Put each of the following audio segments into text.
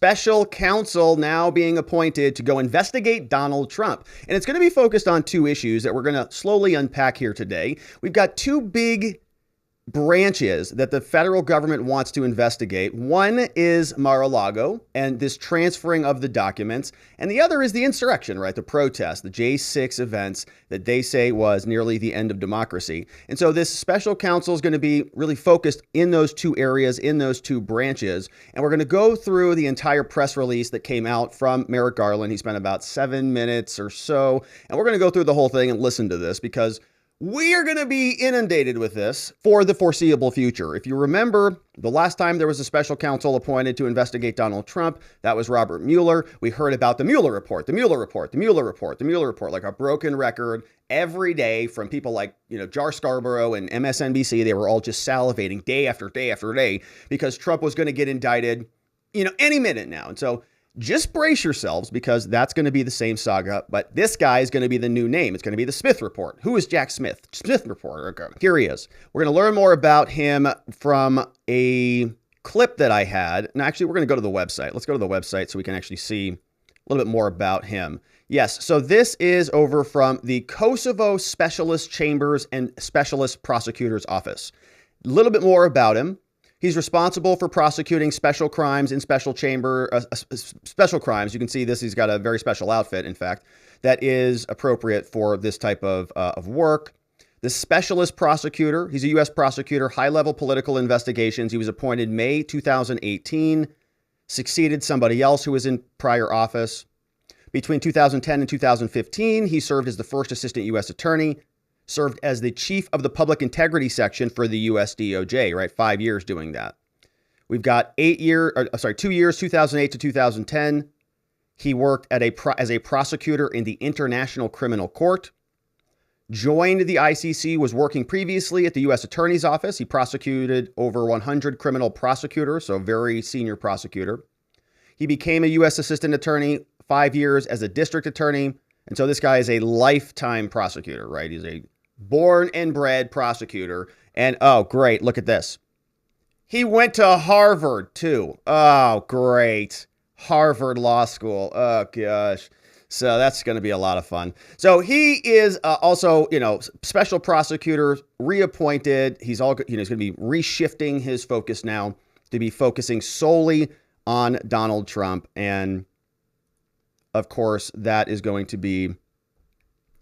special counsel now being appointed to go investigate Donald Trump. And it's going to be focused on two issues that we're going to slowly unpack here today. We've got two big branches that the federal government wants to investigate. One is Mar-a-Lago and this transferring of the documents. And the other is the insurrection, right? The protest, the J6 events that they say was nearly the end of democracy. And so this special counsel is going to be really focused in those two areas, in those two branches. And we're going to go through the entire press release that came out from Merrick Garland. He spent about 7 minutes or so. And we're going to go through the whole thing and listen to this because we are going to be inundated with this for the foreseeable future. If you remember, the last time there was a special counsel appointed to investigate Donald Trump, that was Robert Mueller. We heard about the Mueller report, the Mueller report, the Mueller report, the Mueller report, like a broken record every day from people like, Jar Scarborough and MSNBC. They were all just salivating day after day after day because Trump was going to get indicted, any minute now. And so just brace yourselves because that's going to be the same saga, but this guy is going to be the new name. It's going to be the Smith Report. Who is Jack Smith? Smith Report. Okay. Here he is. We're going to learn more about him from a clip that I had. And actually, we're going to go to the website. Let's go to the website so we can actually see a little bit more about him. Yes, so this is over from the Kosovo Specialist Chambers and Specialist Prosecutor's Office. A little bit more about him. He's responsible for prosecuting special crimes in special crimes. You can see this. He's got a very special outfit, in fact, that is appropriate for this type of work. The specialist prosecutor, he's a U.S. prosecutor, high-level political investigations. He was appointed May 2018, succeeded somebody else who was in prior office. Between 2010 and 2015, he served as the first assistant U.S. attorney, served as the chief of the public integrity section for the U.S. DOJ, right? 5 years doing that. We've got 2 years, 2008 to 2010. He worked as a prosecutor in the International Criminal Court. Joined the ICC, was working previously at the U.S. Attorney's Office. He prosecuted over 100 criminal prosecutors, so very senior prosecutor. He became a U.S. assistant attorney, 5 years as a district attorney. And so this guy is a lifetime prosecutor, right? He's a born and bred prosecutor. And oh, great. Look at this. He went to Harvard too. Oh, great. Harvard Law School. Oh, gosh. So that's going to be a lot of fun. So he is also, special prosecutor, reappointed. He's going to be reshifting his focus now to be focusing solely on Donald Trump. And of course, that is going to be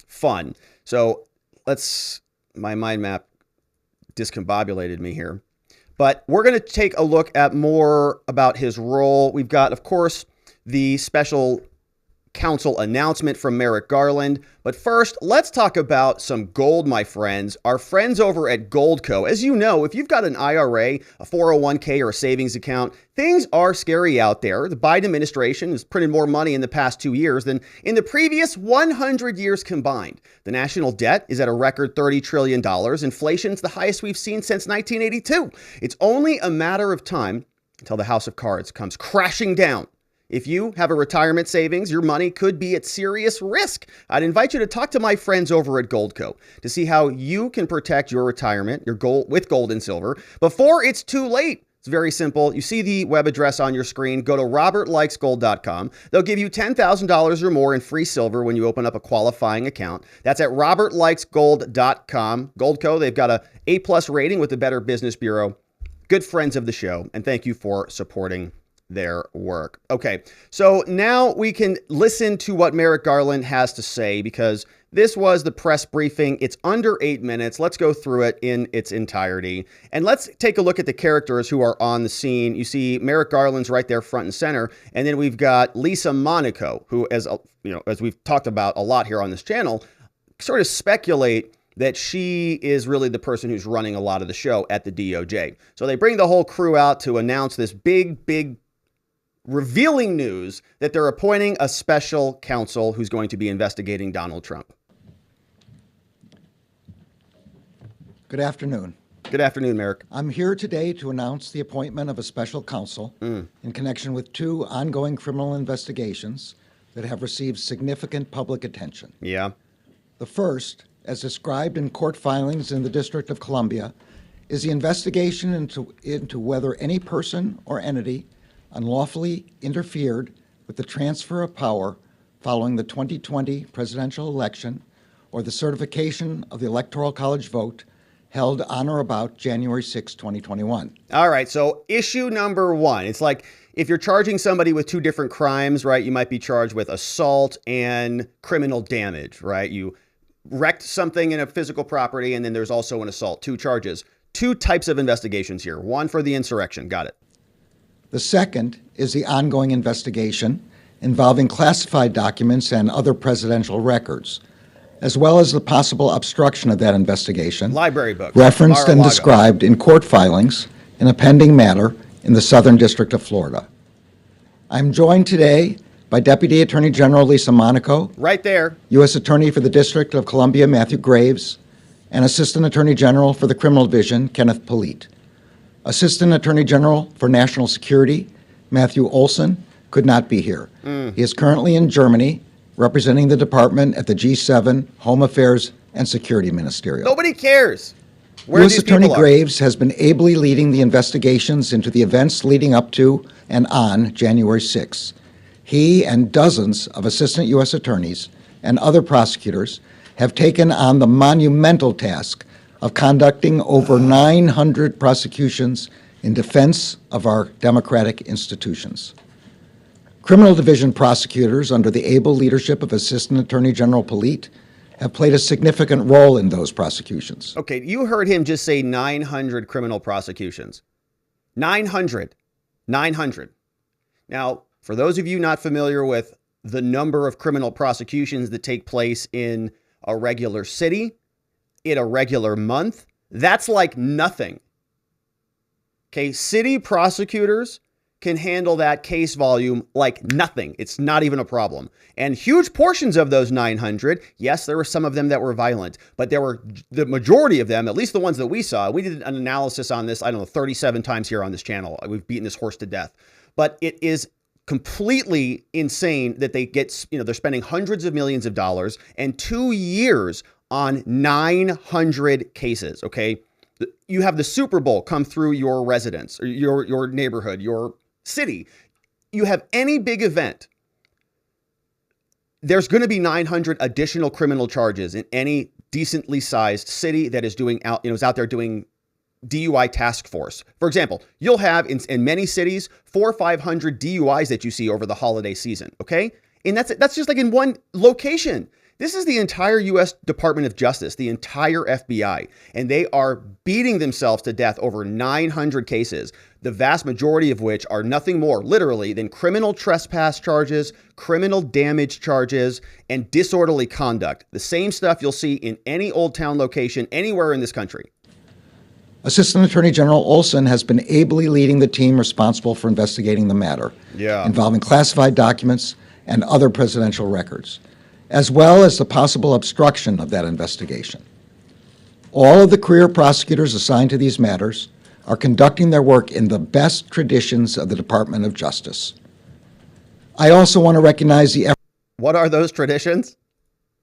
fun. So my mind map discombobulated me here. But we're going to take a look at more about his role. We've got, of course, the special counsel announcement from Merrick Garland. But first, let's talk about some gold, my friends. Our friends over at Goldco. As you know, if you've got an IRA, a 401k, or a savings account, things are scary out there. The Biden administration has printed more money in the past 2 years than in the previous 100 years combined. The national debt is at a record $30 trillion. Inflation's the highest we've seen since 1982. It's only a matter of time until the house of cards comes crashing down. If you have a retirement savings, your money could be at serious risk. I'd invite you to talk to my friends over at Goldco to see how you can protect your retirement, your gold with gold and silver before it's too late. It's very simple. You see the web address on your screen. Go to robertlikesgold.com. They'll give you $10,000 or more in free silver when you open up a qualifying account. That's at robertlikesgold.com. Goldco, they've got a A+ rating with the Better Business Bureau. Good friends of the show, and thank you for supporting their work. Okay, so now we can listen to what Merrick Garland has to say because this was the press briefing. It's under 8 minutes. Let's go through it in its entirety. And let's take a look at the characters who are on the scene. You see Merrick Garland's right there front and center. And then we've got Lisa Monaco, who, as we've talked about a lot here on this channel, sort of speculate that she is really the person who's running a lot of the show at the DOJ. So they bring the whole crew out to announce this big revealing news that they're appointing a special counsel who's going to be investigating Donald Trump. Good afternoon. Good afternoon, Merrick. I'm here today to announce the appointment of a special counsel in connection with 2 ongoing criminal investigations that have received significant public attention. Yeah. The first, as described in court filings in the District of Columbia, is the investigation into whether any person or entity unlawfully interfered with the transfer of power following the 2020 presidential election or the certification of the Electoral College vote held on or about January 6, 2021. All right, so issue number one. It's like if you're charging somebody with two different crimes, right, you might be charged with assault and criminal damage, right? You wrecked something in a physical property, and then there's also an assault, two charges. Two types of investigations here. One for the insurrection. Got it. The second is the ongoing investigation involving classified documents and other presidential records, as well as the possible obstruction of that investigation, Library books. referenced and Mar-a-Lago. described in court filings in a pending matter in the Southern District of Florida. I'm joined today by Deputy Attorney General Lisa Monaco, Right there. U.S. Attorney for the District of Columbia Matthew Graves, and Assistant Attorney General for the Criminal Division Kenneth Polite. Assistant Attorney General for National Security Matthew Olson could not be here. He is currently in Germany representing the department at the G7 Home Affairs and Security Ministerial. Nobody cares where U.S. these Attorney people are. Graves has been ably leading the investigations into the events leading up to and on January 6. He and dozens of assistant U.S. attorneys and other prosecutors have taken on the monumental task of conducting over 900 prosecutions in defense of our democratic institutions. Criminal Division prosecutors, under the able leadership of Assistant Attorney General Polite, have played a significant role in those prosecutions. Okay, you heard him just say 900 criminal prosecutions. 900. 900. Now, for those of you not familiar with the number of criminal prosecutions that take place in a regular city, in a regular month, that's like nothing. Okay, city prosecutors can handle that case volume like nothing. It's not even a problem. And huge portions of those 900, yes, there were some of them that were violent, but there were the majority of them, at least the ones that we saw. We did an analysis on this, 37 times here on this channel. We've beaten this horse to death. But it is completely insane that they get, they're spending hundreds of millions of dollars and 2 years on 900 cases, okay? You have the Super Bowl come through your residence, or your neighborhood, your city. You have any big event, there's going to be 900 additional criminal charges in any decently sized city that is is out there doing DUI task force. For example, you'll have in many cities 400 or 500 DUIs that you see over the holiday season. Okay. And that's just like in one location. This is the entire U.S. Department of Justice, the entire FBI, and they are beating themselves to death over 900 cases, the vast majority of which are nothing more, literally, than criminal trespass charges, criminal damage charges, and disorderly conduct. The same stuff you'll see in any Old Town location anywhere in this country. Assistant Attorney General Olson has been ably leading the team responsible for investigating the matter involving classified documents and other presidential records, as well as the possible obstruction of that investigation. All of the career prosecutors assigned to these matters are conducting their work in the best traditions of the Department of Justice. I also want to recognize the What are those traditions?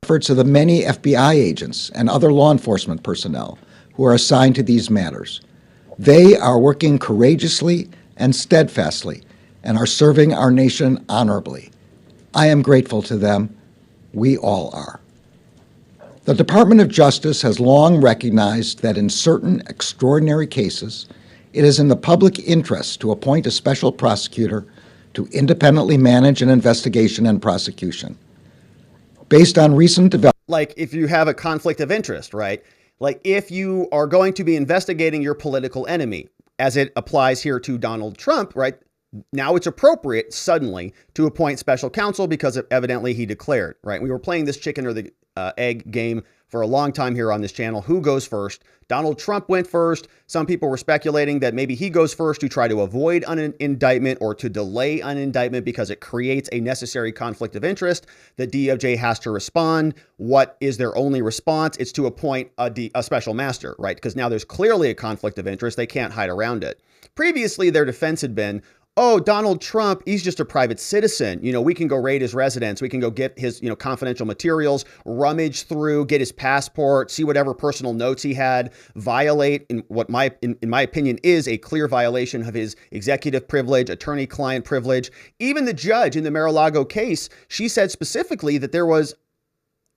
efforts of the many FBI agents and other law enforcement personnel who are assigned to these matters. They are working courageously and steadfastly and are serving our nation honorably. I am grateful to them. We all are. The Department of Justice has long recognized that in certain extraordinary cases, it is in the public interest to appoint a special prosecutor to independently manage an investigation and prosecution. Based on recent developments, Like if you have a conflict of interest, right? Like if you are going to be investigating your political enemy, as it applies here to Donald Trump, right? Now it's appropriate suddenly to appoint special counsel because evidently he declared, right? We were playing this chicken or the egg game for a long time here on this channel. Who goes first? Donald Trump went first. Some people were speculating that maybe he goes first to try to avoid an indictment or to delay an indictment because it creates a necessary conflict of interest. The DOJ has to respond. What is their only response? It's to appoint a special master, right? Because now there's clearly a conflict of interest. They can't hide around it. Previously, their defense had been, oh, Donald Trump, he's just a private citizen. We can go raid his residence. We can go get his, confidential materials, rummage through, get his passport, see whatever personal notes he had, violate in what in my opinion is a clear violation of his executive privilege, attorney-client privilege. Even the judge in the Mar-a-Lago case, she said specifically that there was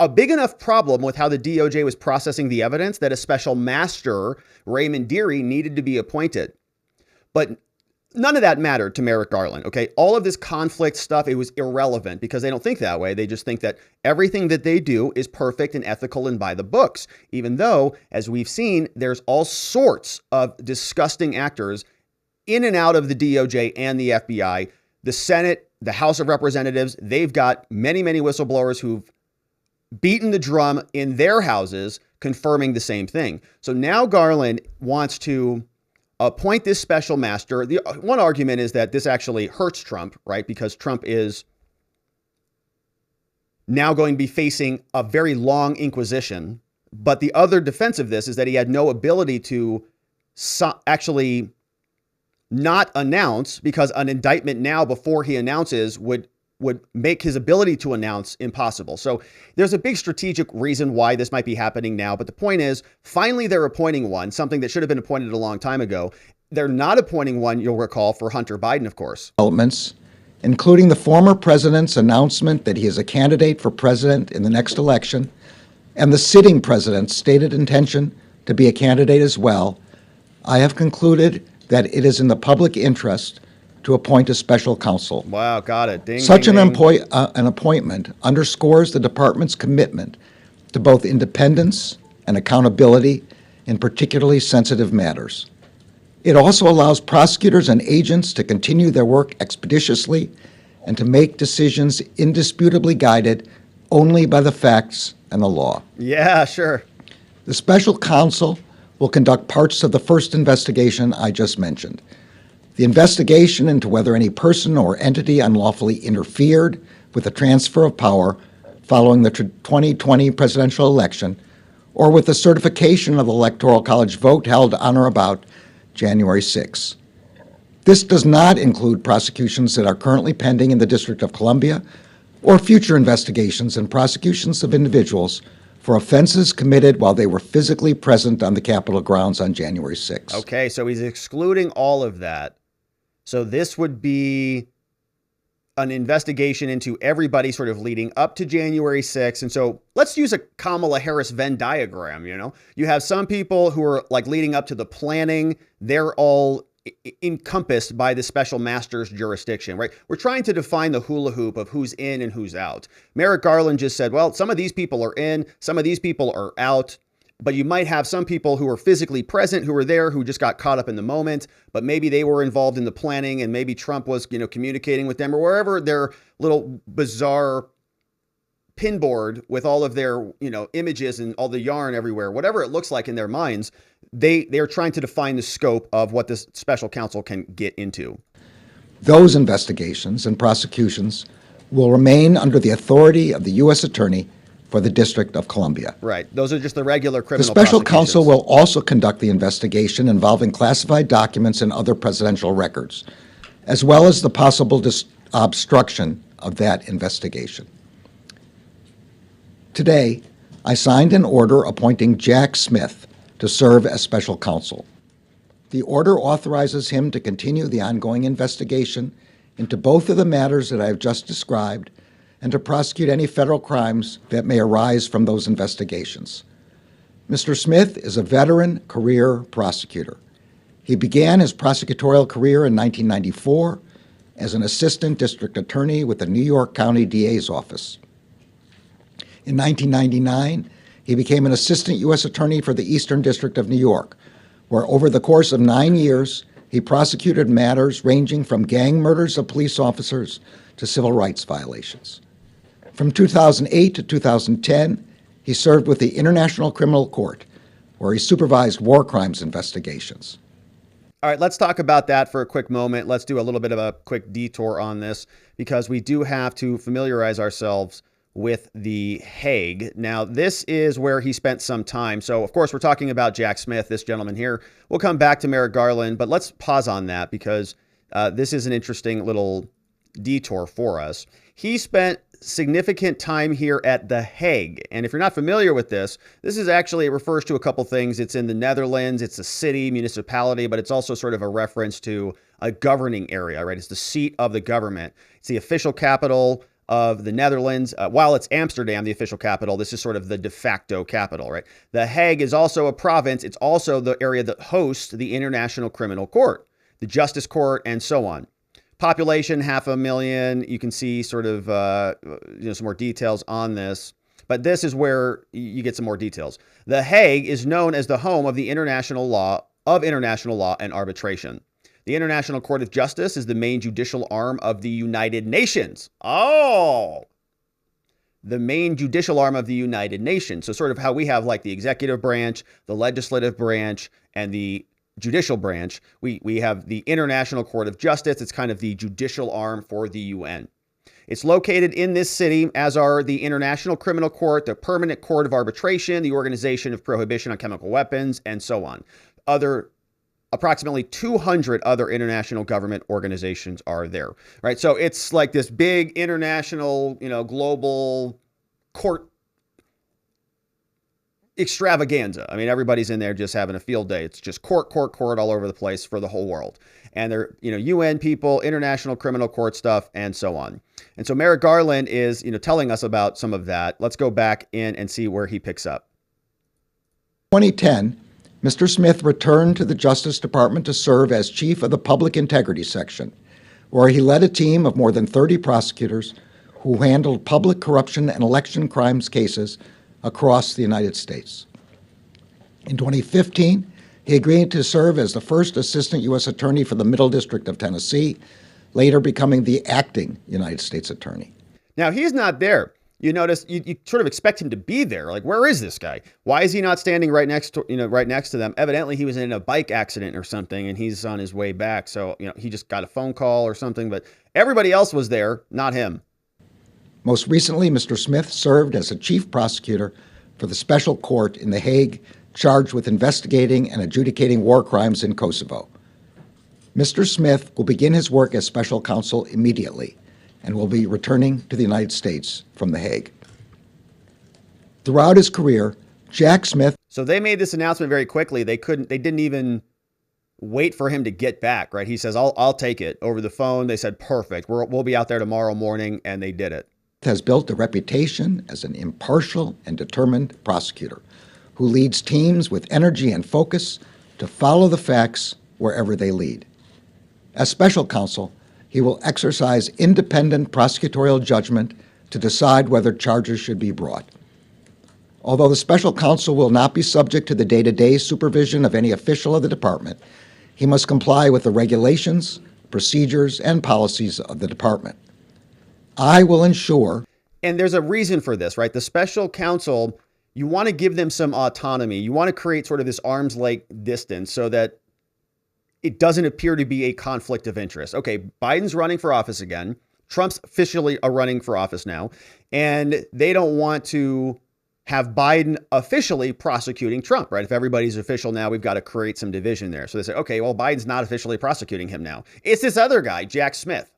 a big enough problem with how the DOJ was processing the evidence that a special master, Raymond Dearie, needed to be appointed. But none of that mattered to Merrick Garland, okay? All of this conflict stuff, it was irrelevant because they don't think that way. They just think that everything that they do is perfect and ethical and by the books, even though, as we've seen, there's all sorts of disgusting actors in and out of the DOJ and the FBI. The Senate, the House of Representatives, they've got many, many whistleblowers who've beaten the drum in their houses confirming the same thing. So now Garland wants to appoint this special master. The one argument is that this actually hurts Trump, right? Because Trump is now going to be facing a very long inquisition. But the other defense of this is that he had no ability to actually not announce, because an indictment now before he announces would make his ability to announce impossible. So there's a big strategic reason why this might be happening now. But the point is, finally, they're appointing one, something that should have been appointed a long time ago. They're not appointing one, you'll recall, for Hunter Biden, of course. Developments, including the former president's announcement that he is a candidate for president in the next election, and the sitting president's stated intention to be a candidate as well, I have concluded that it is in the public interest to appoint a special counsel. Wow, got it. Ding, Such ding, an ding. appointment underscores the department's commitment to both independence and accountability in particularly sensitive matters. It also allows prosecutors and agents to continue their work expeditiously and to make decisions indisputably guided only by the facts and the law. Yeah, sure. The special counsel will conduct parts of the first investigation I just mentioned. The investigation into whether any person or entity unlawfully interfered with the transfer of power following the 2020 presidential election, or with the certification of the Electoral College vote held on or about January 6. This does not include prosecutions that are currently pending in the District of Columbia, or future investigations and prosecutions of individuals for offenses committed while they were physically present on the Capitol grounds on January 6. Okay, so he's excluding all of that. So this would be an investigation into everybody sort of leading up to January 6th. And so let's use a Kamala Harris Venn diagram, You have some people who are like leading up to the planning. They're all encompassed by the special master's jurisdiction, right? We're trying to define the hula hoop of who's in and who's out. Merrick Garland just said, well, some of these people are in, some of these people are out. But you might have some people who are physically present, who were there, who just got caught up in the moment, but maybe they were involved in the planning and maybe Trump was, communicating with them or wherever their little bizarre pinboard with all of their, images and all the yarn everywhere, whatever it looks like in their minds, they're trying to define the scope of what this special counsel can get into. Those investigations and prosecutions will remain under the authority of the U.S. Attorney for the District of Columbia. Right. Those are just the regular The criminal special prosecutions. counsel will also conduct the investigation involving classified documents and other presidential records, as well as the possible obstruction of that investigation. Today, I signed an order appointing Jack Smith to serve as special counsel. The order authorizes him to continue the ongoing investigation into both of the matters that I have just described and to prosecute any federal crimes that may arise from those investigations. Mr. Smith is a veteran career prosecutor. He began his prosecutorial career in 1994 as an assistant district attorney with the New York County DA's office. In 1999, he became an assistant U.S. attorney for the Eastern District of New York, where over the course of 9 years, he prosecuted matters ranging from gang murders of police officers to civil rights violations. From 2008 to 2010, he served with the International Criminal Court, where he supervised war crimes investigations. All right, let's talk about that for a quick moment. Let's do a little bit of a quick detour on this because we do have to familiarize ourselves with The Hague. Now, this is where he spent some time. So, of course, we're talking about Jack Smith, this gentleman here. We'll come back to Merrick Garland, but let's pause on that because this is an interesting little detour for us. He spent significant time here at The Hague. And if you're not familiar with this is actually, it refers to a couple things. It's in the Netherlands. It's a city, municipality, but it's also sort of a reference to a governing area, right? It's the seat of the government. It's the official capital of the Netherlands. While it's Amsterdam, the official capital, this is sort of the de facto capital, right? The Hague is also a province. It's also the area that hosts the International Criminal Court, the Justice Court, and so on. Population, 500,000. You can see sort of some more details on this, but this is where you get some more details. The Hague is known as the home of the international law and arbitration. The International Court of Justice is the main judicial arm of the United Nations. Oh, the main judicial arm of the United Nations. So sort of how we have like the executive branch, the legislative branch, and the judicial branch. We have the International Court of Justice. It's kind of the judicial arm for the UN. It's located in this city, as are the International Criminal Court, the Permanent Court of Arbitration, the Organization of Prohibition on Chemical Weapons, and so on. Approximately 200 other international government organizations are there, right? So it's like this big international, global court extravaganza. I mean, everybody's in there just having a field day. It's just court all over the place for the whole world. And they're, UN people, international criminal court stuff, and so on. And so Merrick Garland is, telling us about some of that. Let's go back in and see where he picks up. 2010, Mr. Smith returned to the Justice Department to serve as chief of the Public Integrity Section, where he led a team of more than 30 prosecutors who handled public corruption and election crimes cases across the United States. In 2015, he agreed to serve as the first assistant U.S. attorney for the Middle District of Tennessee, later becoming the acting United States attorney. Now, he's not there. You notice you sort of expect him to be there. Like, where is this guy? Why is he not standing right next to them? Evidently, he was in a bike accident or something, and he's on his way back. So, he just got a phone call or something. But everybody else was there, not him. Most recently, Mr. Smith served as a chief prosecutor for the Special Court in The Hague, charged with investigating and adjudicating war crimes in Kosovo. Mr. Smith will begin his work as special counsel immediately and will be returning to the United States from The Hague. Throughout his career, Jack Smith... So they made this announcement very quickly. They didn't even wait for him to get back, right? He says, I'll take it over the phone. They said, perfect. We'll be out there tomorrow morning, and they did it. Has built a reputation as an impartial and determined prosecutor who leads teams with energy and focus to follow the facts wherever they lead. As special counsel, he will exercise independent prosecutorial judgment to decide whether charges should be brought. Although the special counsel will not be subject to the day-to-day supervision of any official of the department, he must comply with the regulations, procedures, and policies of the department. I will ensure... And there's a reason for this, right? The special counsel, you want to give them some autonomy. You want to create sort of this arm's length distance so that it doesn't appear to be a conflict of interest. Okay, Biden's running for office again. Trump's officially running for office now. And they don't want to have Biden officially prosecuting Trump, right? If everybody's official now, we've got to create some division there. So they say, okay, well, Biden's not officially prosecuting him now. It's this other guy, Jack Smith,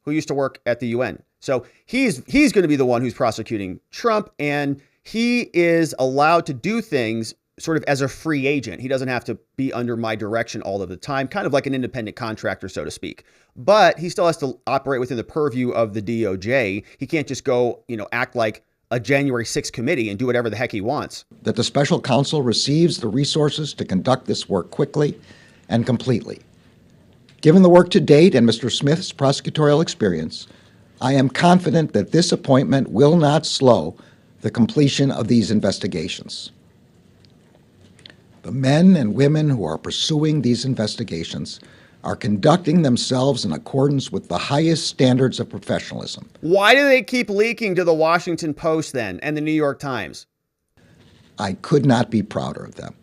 who used to work at the UN. So he's going to be the one who's prosecuting Trump, and he is allowed to do things sort of as a free agent. He doesn't have to be under my direction all of the time, kind of like an independent contractor, so to speak. But he still has to operate within the purview of the DOJ. He can't just go, act like a January 6th committee and do whatever the heck he wants. That the special counsel receives the resources to conduct this work quickly and completely. Given the work to date and Mr. Smith's prosecutorial experience, I am confident that this appointment will not slow the completion of these investigations. The men and women who are pursuing these investigations are conducting themselves in accordance with the highest standards of professionalism. Why do they keep leaking to the Washington Post then and the New York Times? I could not be prouder of them.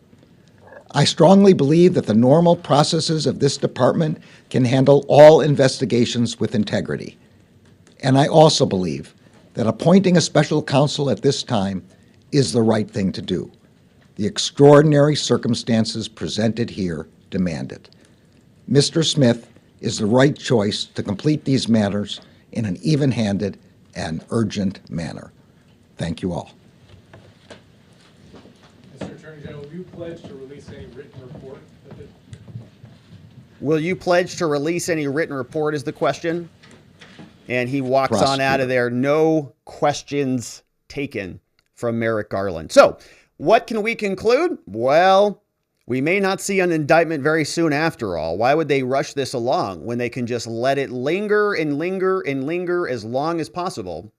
I strongly believe that the normal processes of this department can handle all investigations with integrity. And I also believe that appointing a special counsel at this time is the right thing to do. The extraordinary circumstances presented here demand it. Mr. Smith is the right choice to complete these matters in an even-handed and urgent manner. Thank you all. Mr. Attorney General, will you pledge to release any written report? Will you pledge to release any written report is the question. And he walks on out of there. No questions taken from Merrick Garland. So what can we conclude? Well, we may not see an indictment very soon after all. Why would they rush this along when they can just let it linger and linger and linger as long as possible?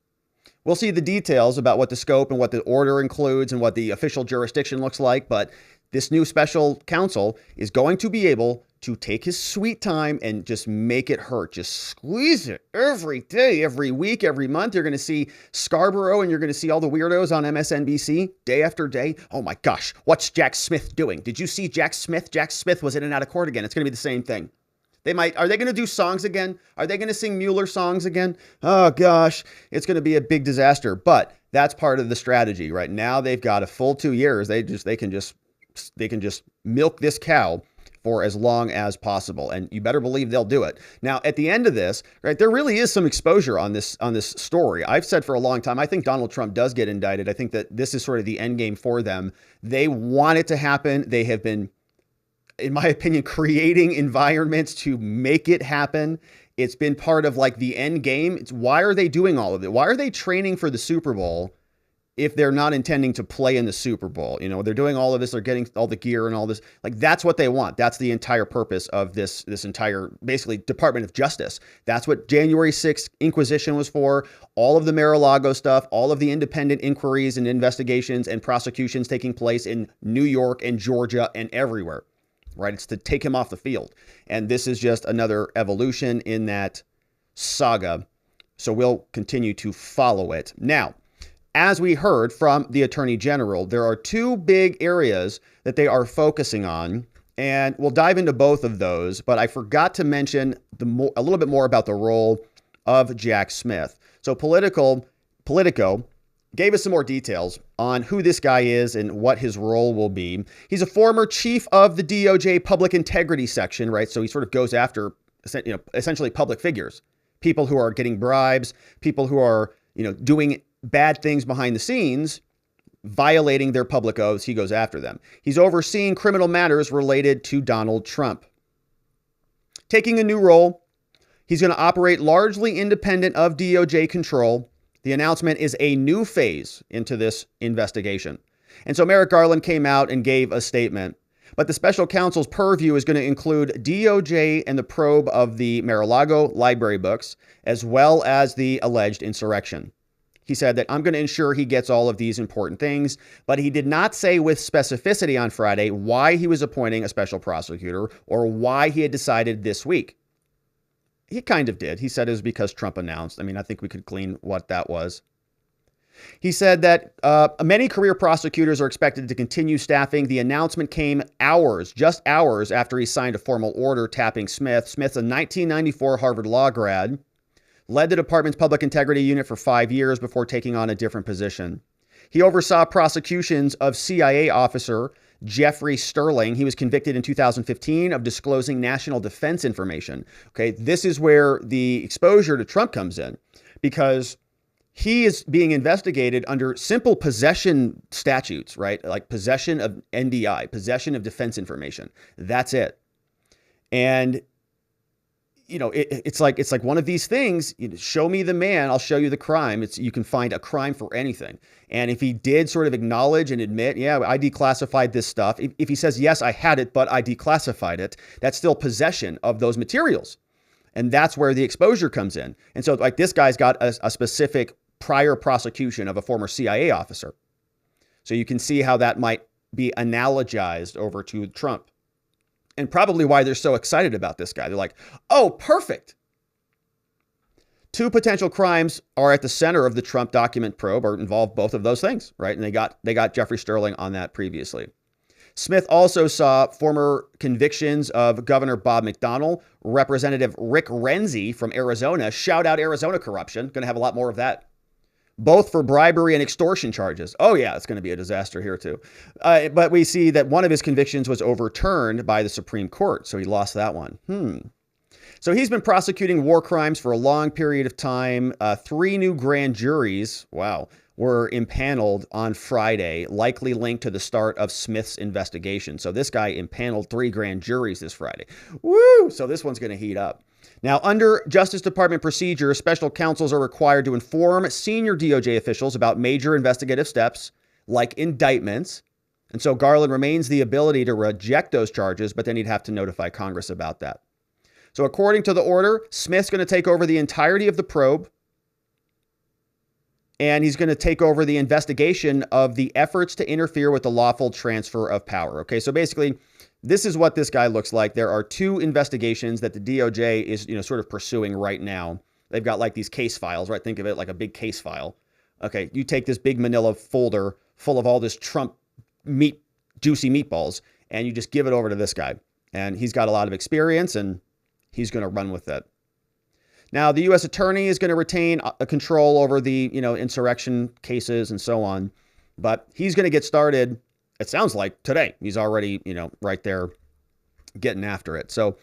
We'll see the details about what the scope and what the order includes and what the official jurisdiction looks like. But this new special counsel is going to be able to take his sweet time and just make it hurt. Just squeeze it every day, every week, every month. You're going to see Scarborough and you're going to see all the weirdos on MSNBC day after day. Oh my gosh, what's Jack Smith doing? Did you see Jack Smith? Jack Smith was in and out of court again. It's going to be the same thing. Are they going to do songs again? Are they going to sing Mueller songs again? Oh gosh, it's going to be a big disaster. But that's part of the strategy. Right now, they've got a full 2 years. They can just milk this cow for as long as possible. And you better believe they'll do it. Now, at the end of this, right, there really is some exposure on this story. I've said for a long time, I think Donald Trump does get indicted. I think that this is sort of the end game for them. They want it to happen. They have been, in my opinion, creating environments to make it happen. It's been part of like the end game. Why are they doing all of it? Why are they training for the Super Bowl if they're not intending to play in the Super Bowl? You know, they're doing all of this, they're getting all the gear and all this. Like, that's what they want. That's the entire purpose of this entire, basically, Department of Justice. That's what January 6th Inquisition was for. All of the Mar-a-Lago stuff, all of the independent inquiries and investigations and prosecutions taking place in New York and Georgia and everywhere, right? It's to take him off the field. And this is just another evolution in that saga. So we'll continue to follow it. Now, as we heard from the Attorney General, there are two big areas that they are focusing on, and we'll dive into both of those. But I forgot to mention a little bit more about the role of Jack Smith. So Politico gave us some more details on who this guy is and what his role will be. He's a former chief of the DOJ Public Integrity Section, right? So he sort of goes after, essentially public figures, people who are getting bribes, people who are, doing bad things behind the scenes, violating their public oaths. He goes after them. He's overseeing criminal matters related to Donald Trump. Taking a new role, he's going to operate largely independent of DOJ control. The announcement is a new phase into this investigation. And so Merrick Garland came out and gave a statement. But the special counsel's purview is going to include DOJ and the probe of the Mar-a-Lago library books, as well as the alleged insurrection. He said that I'm going to ensure he gets all of these important things, but he did not say with specificity on Friday why he was appointing a special prosecutor or why he had decided this week. He kind of did. He said it was because Trump announced. I mean, I think we could glean what that was. He said that many career prosecutors are expected to continue staffing. The announcement came just hours after he signed a formal order tapping Smith. Smith's a 1994 Harvard Law grad, led the department's public integrity unit for 5 years before taking on a different position. He oversaw prosecutions of CIA officer Jeffrey Sterling. He was convicted in 2015 of disclosing national defense information. Okay, this is where the exposure to Trump comes in, because he is being investigated under simple possession statutes, right? Like possession of NDI, possession of defense information. That's it. And it's like one of these things. Show me the man, I'll show you the crime. You can find a crime for anything. And if he did sort of acknowledge and admit, yeah, I declassified this stuff. If he says, yes, I had it, but I declassified it, that's still possession of those materials. And that's where the exposure comes in. And so like this guy's got a specific prior prosecution of a former CIA officer. So you can see how that might be analogized over to Trump. And probably why they're so excited about this guy. They're like, oh, perfect. Two potential crimes are at the center of the Trump document probe, or involve both of those things, right? And they got Jeffrey Sterling on that previously. Smith also saw former convictions of Governor Bob McDonnell, Representative Rick Renzi from Arizona. Shout out Arizona corruption. Going to have a lot more of that. Both for bribery and extortion charges. Oh yeah, it's going to be a disaster here too. But we see that one of his convictions was overturned by the Supreme Court, so he lost that one. So he's been prosecuting war crimes for a long period of time. 3 new grand juries, wow, were impaneled on Friday, likely linked to the start of Smith's investigation. So this guy impaneled 3 grand juries this Friday. Woo! So this one's going to heat up. Now, under Justice Department procedure, special counsels are required to inform senior DOJ officials about major investigative steps like indictments. And so Garland remains the ability to reject those charges, but then he'd have to notify Congress about that. So according to the order, Smith's going to take over the entirety of the probe, and he's going to take over the investigation of the efforts to interfere with the lawful transfer of power. Okay, so basically, this is what this guy looks like. There are 2 investigations that the DOJ is, sort of pursuing right now. They've got like these case files, right? Think of it like a big case file. Okay, you take this big manila folder full of all this Trump juicy meatballs, and you just give it over to this guy. And he's got a lot of experience, and he's going to run with it. Now, the U.S. attorney is going to retain a control over the, insurrection cases and so on. But he's going to get started, it sounds like, today. He's already, right there getting after it. So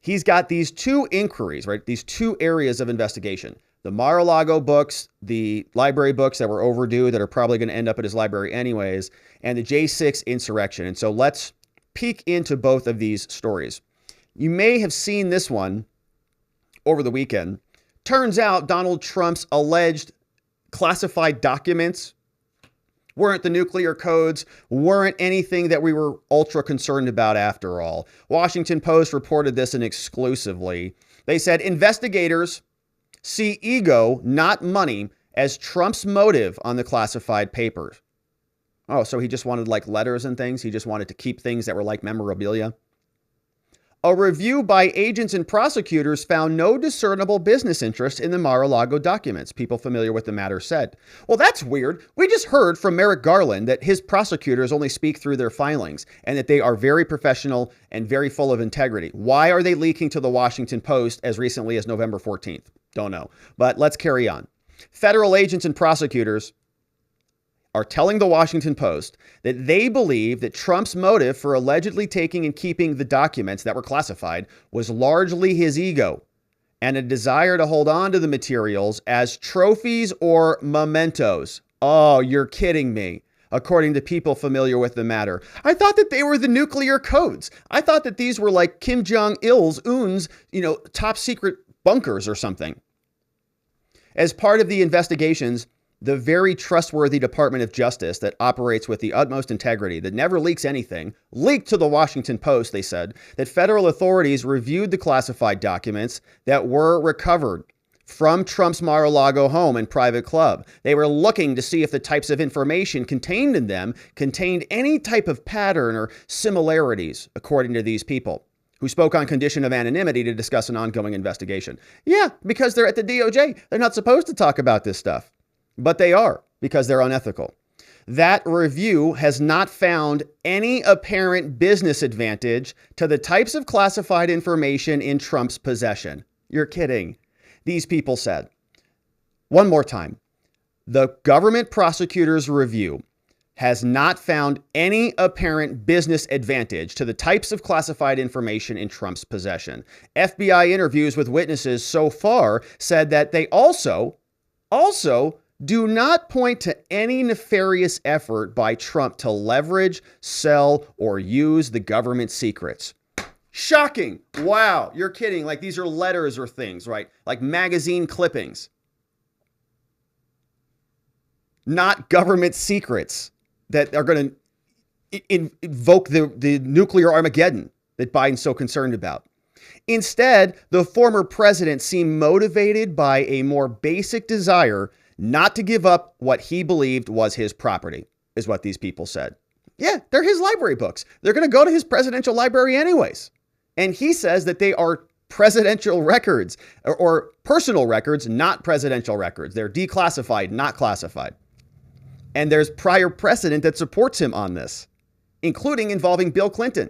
he's got these 2 inquiries, right? These 2 areas of investigation. The Mar-a-Lago books, the library books that were overdue that are probably going to end up at his library anyways, and the J6 insurrection. And so let's peek into both of these stories. You may have seen this one over the weekend. Turns out Donald Trump's alleged classified documents weren't the nuclear codes, weren't anything that we were ultra concerned about after all. Washington Post reported this in exclusively. They said investigators see ego, not money, as Trump's motive on the classified papers. Oh, so he just wanted like letters and things? He just wanted to keep things that were like memorabilia? A review by agents and prosecutors found no discernible business interest in the Mar-a-Lago documents, people familiar with the matter said. Well, that's weird. We just heard from Merrick Garland that his prosecutors only speak through their filings and that they are very professional and very full of integrity. Why are they leaking to the Washington Post as recently as November 14th? Don't know. But let's carry on. Federal agents and prosecutors are telling the Washington Post that they believe that Trump's motive for allegedly taking and keeping the documents that were classified was largely his ego and a desire to hold on to the materials as trophies or mementos. Oh, you're kidding me. According to people familiar with the matter. I thought that they were the nuclear codes. I thought that these were like Kim Jong-il's, top secret bunkers or something. As part of the investigations, the very trustworthy Department of Justice that operates with the utmost integrity, that never leaks anything, leaked to the Washington Post, they said, that federal authorities reviewed the classified documents that were recovered from Trump's Mar-a-Lago home and private club. They were looking to see if the types of information contained in them contained any type of pattern or similarities, according to these people, who spoke on condition of anonymity to discuss an ongoing investigation. Yeah, because they're at the DOJ. They're not supposed to talk about this stuff. But they are, because they're unethical. That review has not found any apparent business advantage to the types of classified information in Trump's possession. You're kidding. These people said. One more time. The government prosecutor's review has not found any apparent business advantage to the types of classified information in Trump's possession. FBI interviews with witnesses so far said that they also do not point to any nefarious effort by Trump to leverage, sell, or use the government secrets. Shocking. Wow. You're kidding. Like these are letters or things, right? Like magazine clippings. Not government secrets that are going to invoke the nuclear Armageddon that Biden's so concerned about. Instead, the former president seemed motivated by a more basic desire not to give up what he believed was his property, is what these people said. Yeah, they're his library books. They're going to go to his presidential library anyways. And he says that they are presidential records or personal records, not presidential records. They're declassified, not classified. And there's prior precedent that supports him on this, including involving Bill Clinton.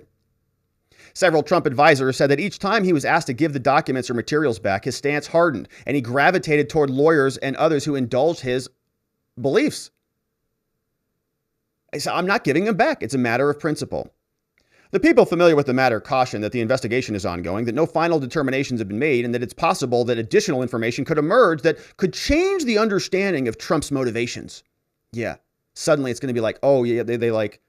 Several Trump advisors said that each time he was asked to give the documents or materials back, his stance hardened and he gravitated toward lawyers and others who indulged his beliefs. He said, I'm not giving them back. It's a matter of principle. The people familiar with the matter caution that the investigation is ongoing, that no final determinations have been made, and that it's possible that additional information could emerge that could change the understanding of Trump's motivations. Yeah. Suddenly it's going to be like, oh, yeah, they like,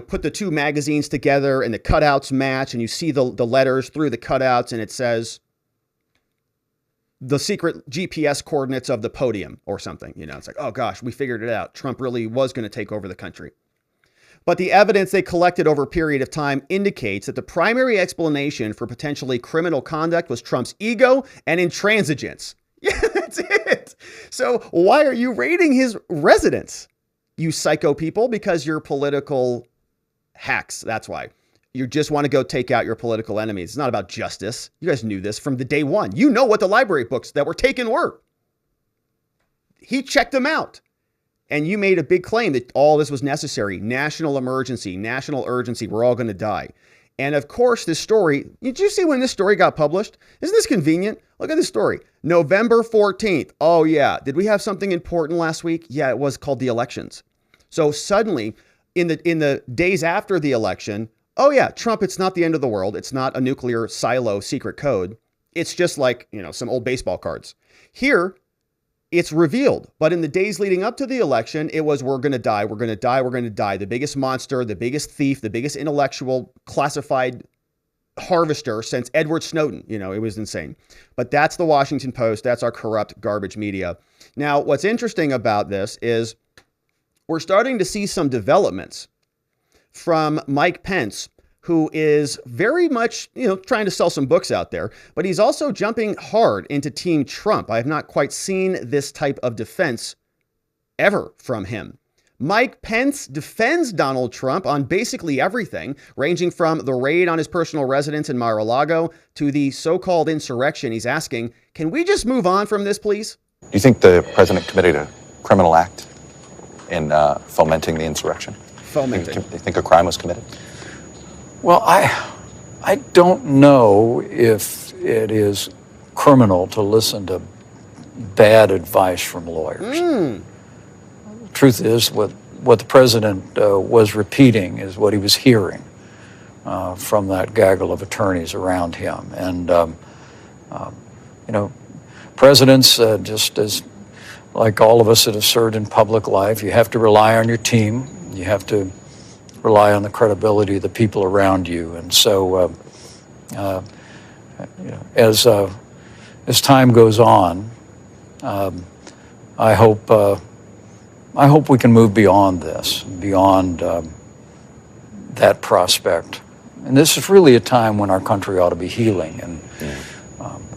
put the two magazines together and the cutouts match, and you see the letters through the cutouts, and it says the secret GPS coordinates of the podium or something. It's like, oh, gosh, we figured it out. Trump really was going to take over the country. But the evidence they collected over a period of time indicates that the primary explanation for potentially criminal conduct was Trump's ego and intransigence. Yeah, that's it. So why are you raiding his residence, you psycho people? Because you're political hacks. That's why. You just want to go take out your political enemies. It's not about justice. You guys knew this from the day one. You know what the library books that were taken were. He checked them out. And you made a big claim that all this was necessary. National emergency, national urgency. We're all going to die. And of course, this story, did you see when this story got published? Isn't this convenient? Look at this story. November 14th. Oh, yeah. Did we have something important last week? Yeah, it was called the elections. So suddenly, in the days after the election, oh, yeah, Trump, it's not the end of the world. It's not a nuclear silo secret code. It's just like, some old baseball cards. Here, it's revealed. But in the days leading up to the election, it was, we're going to die, we're going to die, we're going to die. The biggest monster, the biggest thief, the biggest intellectual classified harvester since Edward Snowden. It was insane. But that's the Washington Post. That's our corrupt garbage media. Now, what's interesting about this is we're starting to see some developments from Mike Pence, who is very much, trying to sell some books out there, but he's also jumping hard into Team Trump. I have not quite seen this type of defense ever from him. Mike Pence defends Donald Trump on basically everything, ranging from the raid on his personal residence in Mar-a-Lago to the so-called insurrection. He's asking, can we just move on from this, please? Do you think the president committed a criminal act in fomenting the insurrection? Fomenting. Do you think a crime was committed? Well, I don't know if it is criminal to listen to bad advice from lawyers. Truth is, what the president was repeating is what he was hearing from that gaggle of attorneys around him. And, presidents, just as like all of us that have served in public life, you have to rely on your team. You have to rely on the credibility of the people around you. And so as time goes on, I hope we can move beyond this, beyond that prospect. And this is really a time when our country ought to be healing.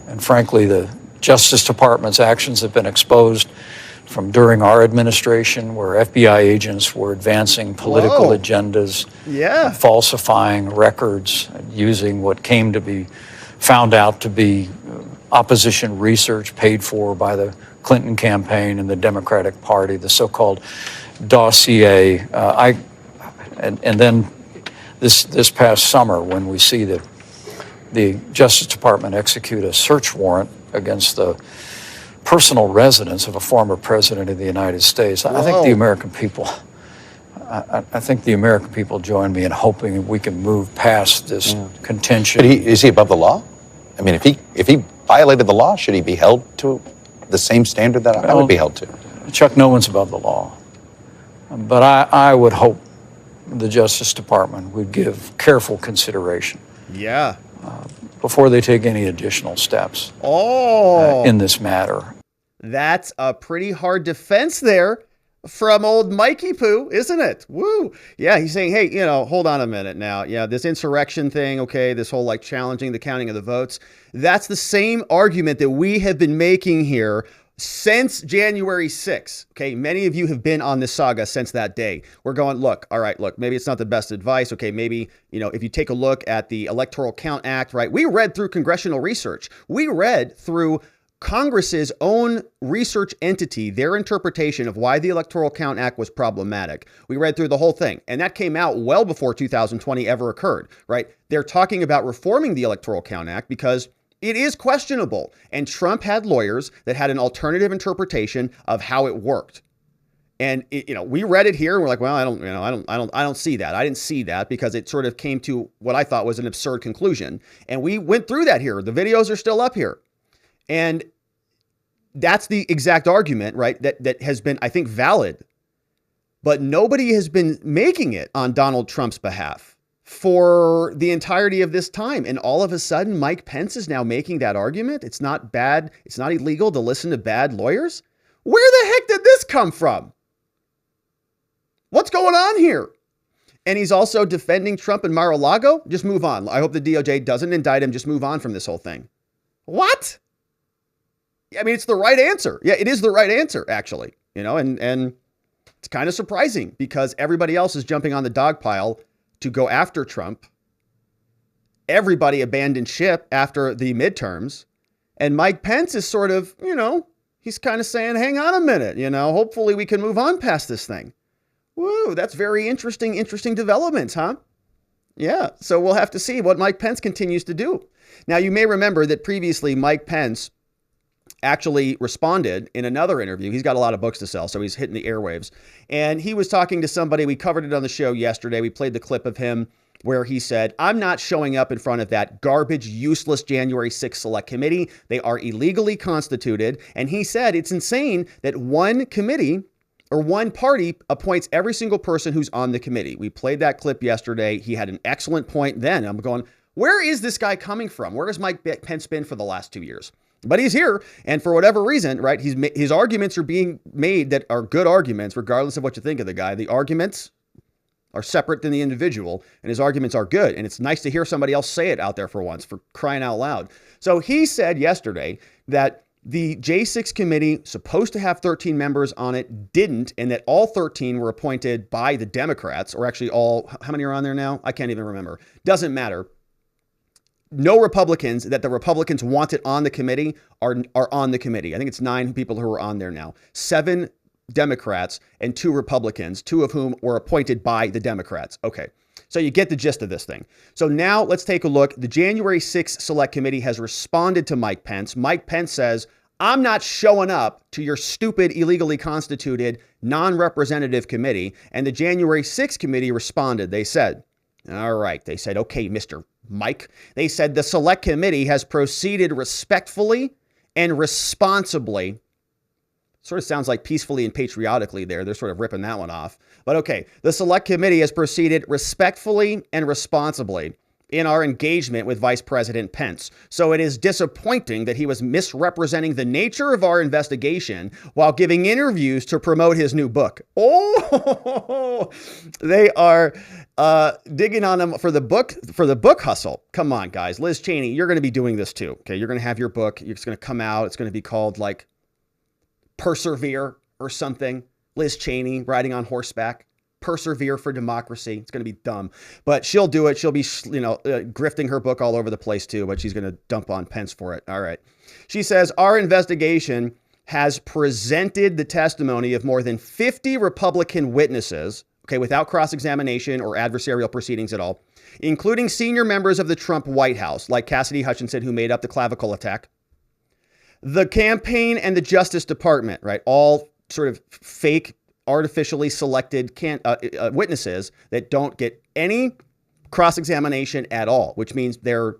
And frankly, the Justice Department's actions have been exposed from during our administration, where FBI agents were advancing political agendas, falsifying records, using what came to be found out to be opposition research paid for by the Clinton campaign and the Democratic Party, the so-called dossier. And then this past summer, when we see the Justice Department execute a search warrant against the personal residence of a former president of the United States, I think the American people, I think the American people join me in hoping that we can move past this contention. But is he above the law? I mean, if he violated the law, should he be held to the same standard that I would be held to? Chuck, no one's above the law. But I would hope the Justice Department would give careful consideration before they take any additional steps in this matter. That's a pretty hard defense there from old Mikey Poo, isn't it? Woo. Yeah, he's saying, hey, hold on a minute now. Yeah, this insurrection thing, okay, this whole like challenging the counting of the votes. That's the same argument that we have been making here since January 6th. Okay, many of you have been on this saga since that day. We're going, look, maybe it's not the best advice. Okay, maybe, if you take a look at the Electoral Count Act, right? We read through congressional research. We read through Congress's own research entity, their interpretation of why the Electoral Count Act was problematic. We read through the whole thing, and that came out well before 2020 ever occurred, right? They're talking about reforming the Electoral Count Act because it is questionable. And Trump had lawyers that had an alternative interpretation of how it worked. And we read it here and we're like, well, I don't see that. I didn't see that because it sort of came to what I thought was an absurd conclusion. And we went through that here. The videos are still up here. And that's the exact argument, right? That has been, I think, valid. But nobody has been making it on Donald Trump's behalf for the entirety of this time. And all of a sudden, Mike Pence is now making that argument. It's not bad. It's not illegal to listen to bad lawyers. Where the heck did this come from? What's going on here? And he's also defending Trump and Mar-a-Lago. Just move on. I hope the DOJ doesn't indict him. Just move on from this whole thing. What? I mean, it's the right answer. Yeah, it is the right answer, actually. And it's kind of surprising because everybody else is jumping on the dog pile to go after Trump. Everybody abandoned ship after the midterms. And Mike Pence is sort of, he's kind of saying, hang on a minute, hopefully we can move on past this thing. Woo, that's very interesting developments, huh? Yeah, so we'll have to see what Mike Pence continues to do. Now, you may remember that previously Mike Pence actually responded in another interview. He's got a lot of books to sell, so he's hitting the airwaves. And he was talking to somebody. We covered it on the show yesterday. We played the clip of him where he said, I'm not showing up in front of that garbage, useless January 6th Select Committee. They are illegally constituted. And he said it's insane that one committee or one party appoints every single person who's on the committee. We played that clip yesterday. He had an excellent point then. I'm going, where is this guy coming from? Where has Mike Pence been for the last 2 years? But he's here. And for whatever reason, right, his arguments are being made that are good arguments, regardless of what you think of the guy. The arguments are separate than the individual, and his arguments are good. And it's nice to hear somebody else say it out there for once, for crying out loud. So he said yesterday that the J6 committee, supposed to have 13 members on it, didn't, and that all 13 were appointed by the Democrats, or actually all, how many are on there now? I can't even remember. Doesn't matter. No Republicans that the Republicans wanted on the committee are on the committee. I think it's 9 people who are on there now. 7 Democrats and 2 Republicans, 2 of whom were appointed by the Democrats. Okay. So you get the gist of this thing. So now let's take a look. The January 6th Select Committee has responded to Mike Pence. Mike Pence says, I'm not showing up to your stupid, illegally constituted, non-representative committee. And the January 6th committee responded. They said, all right. They said, okay, Mr. Mike. They said the Select Committee has proceeded respectfully and responsibly. Sort of sounds like peacefully and patriotically there. They're sort of ripping that one off. But okay, the Select Committee has proceeded respectfully and responsibly in our engagement with Vice President Pence. So it is disappointing that he was misrepresenting the nature of our investigation while giving interviews to promote his new book. Oh, they are digging on him for the book hustle. Come on, guys. Liz Cheney, you're going to be doing this too. Okay, you're going to have your book. It's going to come out. It's going to be called like Persevere or something. Liz Cheney riding on horseback. Persevere for democracy. It's going to be dumb, but she'll do it. She'll be, grifting her book all over the place too, but she's going to dump on Pence for it. All right. She says our investigation has presented the testimony of more than 50 Republican witnesses, okay, without cross-examination or adversarial proceedings at all, including senior members of the Trump White House, like Cassidy Hutchinson, who made up the clavicle attack, the campaign and the Justice Department, right? All sort of fake, artificially selected witnesses that don't get any cross-examination at all, which means their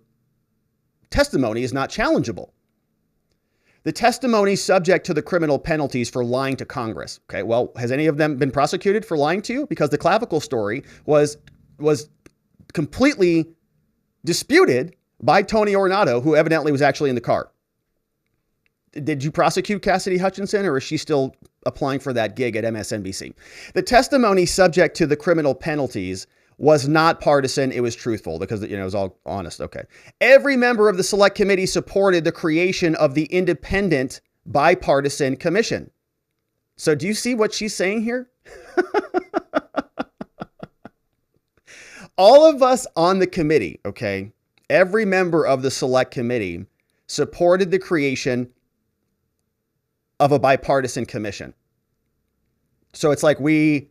testimony is not challengeable. The testimony subject to the criminal penalties for lying to Congress. Okay, well, has any of them been prosecuted for lying to you? Because the clavicle story was completely disputed by Tony Ornato, who evidently was actually in the car. Did you prosecute Cassidy Hutchinson, or is she still applying for that gig at MSNBC? The testimony subject to the criminal penalties was not partisan. It was truthful because, it was all honest. Okay. Every member of the Select Committee supported the creation of the independent bipartisan commission. So do you see what she's saying here? All of us on the committee, okay, every member of the Select Committee supported the creation of a bipartisan commission. So it's like we...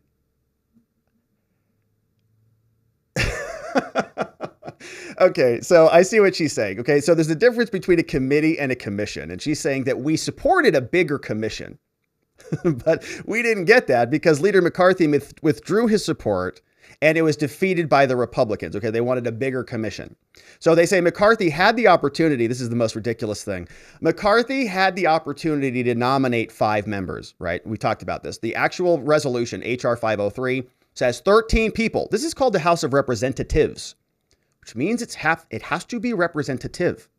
Okay, so I see what she's saying. Okay, so there's a difference between a committee and a commission. And she's saying that we supported a bigger commission. But we didn't get that because Leader McCarthy withdrew his support, and it was defeated by the Republicans. Okay, they wanted a bigger commission. So they say McCarthy had the opportunity. This is the most ridiculous thing. McCarthy had the opportunity to nominate 5 members, right? We talked about this. The actual resolution, H.R. 503, says 13 people. This is called the House of Representatives, which means it has to be representative.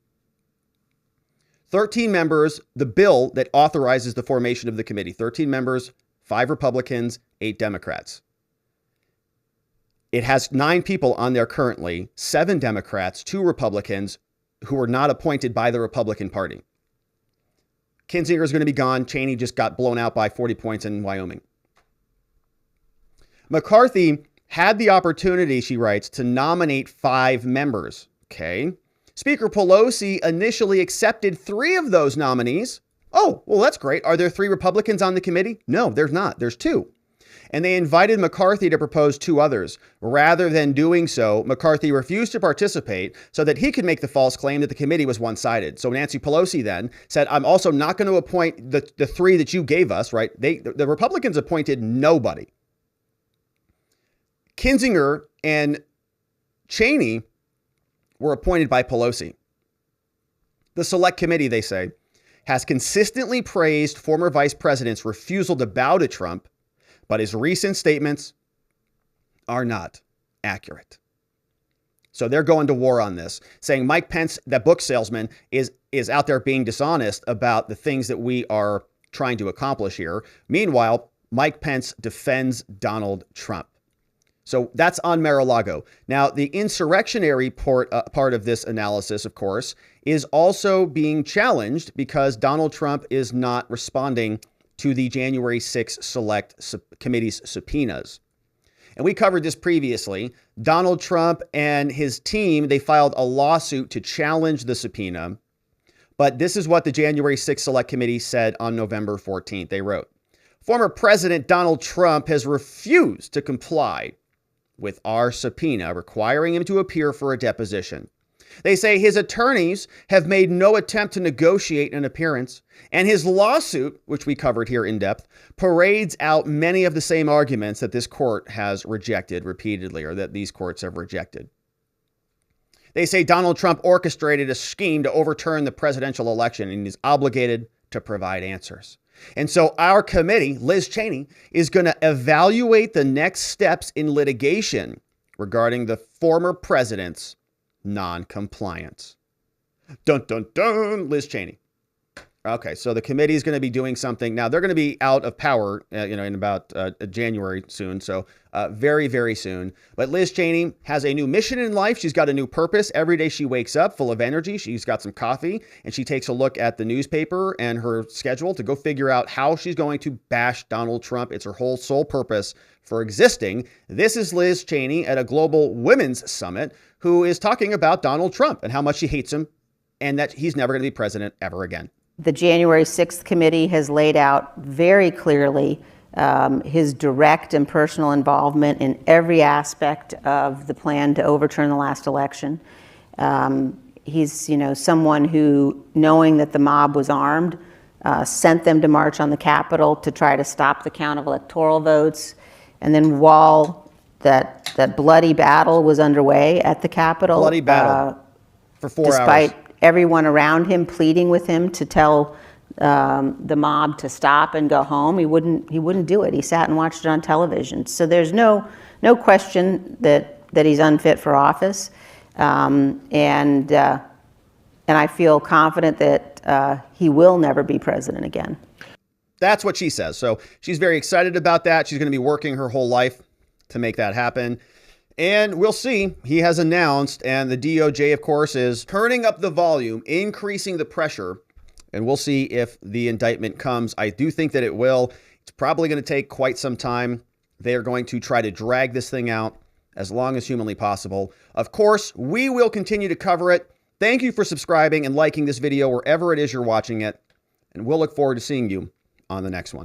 13 members, the bill that authorizes the formation of the committee. 13 members, 5 Republicans, 8 Democrats. It has 9 people on there currently, 7 Democrats, 2 Republicans who were not appointed by the Republican Party. Kinzinger is going to be gone. Cheney just got blown out by 40 points in Wyoming. McCarthy had the opportunity, she writes, to nominate 5 members. Okay. Speaker Pelosi initially accepted 3 of those nominees. Oh, well, that's great. Are there 3 Republicans on the committee? No, there's not. There's 2. And they invited McCarthy to propose 2 others. Rather than doing so, McCarthy refused to participate so that he could make the false claim that the committee was one-sided. So Nancy Pelosi then said, I'm also not going to appoint the 3 that you gave us, right? The Republicans appointed nobody. Kinzinger and Cheney were appointed by Pelosi. The Select Committee, they say, has consistently praised former vice president's refusal to bow to Trump, but his recent statements are not accurate. So they're going to war on this, saying Mike Pence, that book salesman, is out there being dishonest about the things that we are trying to accomplish here. Meanwhile, Mike Pence defends Donald Trump. So that's on Mar-a-Lago. Now, the insurrectionary part of this analysis, of course, is also being challenged because Donald Trump is not responding to the January 6th Select Committee's subpoenas. And we covered this previously. Donald Trump and his team, they filed a lawsuit to challenge the subpoena. But this is what the January 6th Select Committee said on November 14th. They wrote, former President Donald Trump has refused to comply with our subpoena requiring him to appear for a deposition. They say his attorneys have made no attempt to negotiate an appearance, and his lawsuit, which we covered here in depth, parades out many of the same arguments that this court has rejected repeatedly, or that these courts have rejected. They say Donald Trump orchestrated a scheme to overturn the presidential election and is obligated to provide answers. And so our committee, Liz Cheney, is going to evaluate the next steps in litigation regarding the former president's non-compliance. Dun, dun, dun, Liz Cheney. Okay, so the committee is going to be doing something. Now, they're going to be out of power, in about January soon. So very, very soon. But Liz Cheney has a new mission in life. She's got a new purpose. Every day she wakes up full of energy. She's got some coffee and she takes a look at the newspaper and her schedule to go figure out how she's going to bash Donald Trump. It's her whole sole purpose for existing. This is Liz Cheney at a global women's summit who is talking about Donald Trump and how much she hates him and that he's never going to be president ever again. The January 6th committee has laid out very clearly his direct and personal involvement in every aspect of the plan to overturn the last election. He's, someone who, knowing that the mob was armed, sent them to march on the Capitol to try to stop the count of electoral votes. And then while that bloody battle was underway at the Capitol, bloody battle for 4 hours. Despite everyone around him pleading with him to tell the mob to stop and go home, he wouldn't do it. He sat and watched it on television. So there's no question that he's unfit for office, and I feel confident that he will never be president again. That's what she says. So she's very excited about that. She's going to be working her whole life to make that happen. And we'll see. He has announced, and the DOJ, of course, is turning up the volume, increasing the pressure, and we'll see if the indictment comes. I do think that it will. It's probably going to take quite some time. They are going to try to drag this thing out as long as humanly possible. Of course, we will continue to cover it. Thank you for subscribing and liking this video wherever it is you're watching it, and we'll look forward to seeing you on the next one.